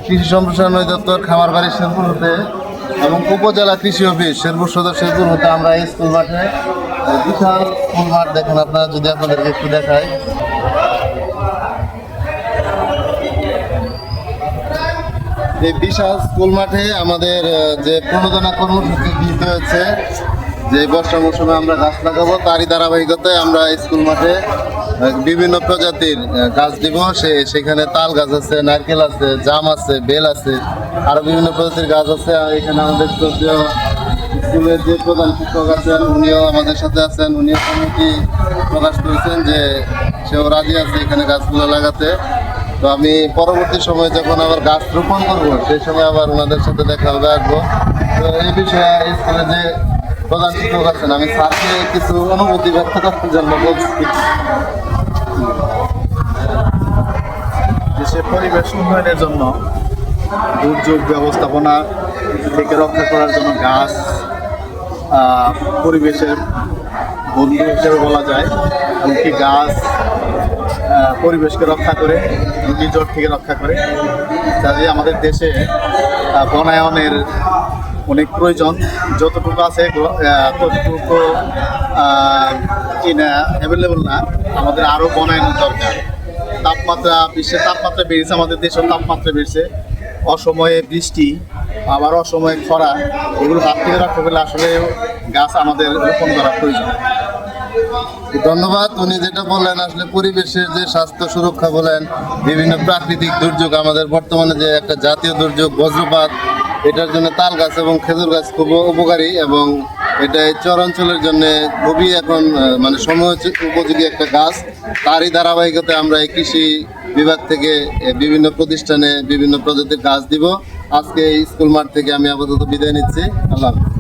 কৃষি সম্প্রসারণ অধিদপ্তর খামারবাড়ি শেরপুর হতে এবং উপজেলা কৃষি অফিস শেরপুর সদর শেরপুর হতে আমরা এই স্কুল মাঠে বিশাল স্কুল মাঠ দেখেন আপনারা, যদি আপনাদেরকে একটু দেখাই। এই বিশাল স্কুল মাঠে আমাদের যে প্রণোদনা কর্মসূচি দিতে হয়েছে, যে বর্ষা মৌসুমে আমরা গাছ লাগাবো, তারই ধারাবাহিকতায় আমরা স্কুল মাঠে বিভিন্ন প্রজাতির গাছ দিব। সেখানে তাল গাছ আছে, নারকেল আছে, জাম আছে, বেল আছে, আরো বিভিন্ন প্রজাতির গাছ আছে। আর এখানে আমাদের স্কুলের যে প্রধান শিক্ষক আছেন উনিও আমাদের সাথে আছেন। উনিও সম্মতি প্রকাশ করেছেন যে সেও রাজি আছে এখানে গাছগুলো লাগাতে। তো আমি পরবর্তী সময় যখন আবার গাছ রোপণ করবো সেই সময় আবার ওনাদের সাথে দেখা হবে, আসবো। তো এই বিষয়ে স্কুলে যে প্রধান শিক্ষক আছেন, আমি স্যারকে কিছু অনুভূতি ব্যক্ত করার জন্য বলছি। দেশের পরিবেশ উন্নয়নের জন্য, দুর্যোগ ব্যবস্থাপনা থেকে রক্ষা করার জন্য গাছ পরিবেশের বন্ধু হিসেবে বলা যায়। এমনকি গাছ পরিবেশকে রক্ষা করে, ঘূর্ণিঝড় থেকে রক্ষা করে। কাজে আমাদের দেশে বনায়নের অনেক প্রয়োজন। যতটুকু আছে ততটুকু অ্যাভেলেবল না, আমাদের আরও বনায়নের দরকার। বিশ্বের তাপমাত্রা বেড়েছে, আমাদের দেশের তাপমাত্রা বেড়েছে। অসময়ে বৃষ্টি, আবার অসময়ে খরা, এগুলো হাত থেকে রক্ষা করলে আসলে গাছ আমাদের রোপণ করা প্রয়োজন। ধন্যবাদ। উনি যেটা বললেন, আসলে পরিবেশের যে স্বাস্থ্য সুরক্ষা বলেন, বিভিন্ন প্রাকৃতিক দুর্যোগ, আমাদের বর্তমানে যে একটা জাতীয় দুর্যোগ বজ্রপাত, এটার জন্য তাল গাছ এবং খেজুর গাছ খুব উপকারী, এবং এটা এই চর অঞ্চলের জন্য খুবই এখন মানে সময় উপযোগী একটা গাছ। তারই ধারাবাহিকতায় আমরা এই কৃষি বিভাগ থেকে বিভিন্ন প্রতিষ্ঠানে বিভিন্ন প্রজাতির গাছ দিব। আজকে এই স্কুল মাঠ থেকে আমি আপাতত বিদায় নিচ্ছি। আল্লাহ হাফেজ।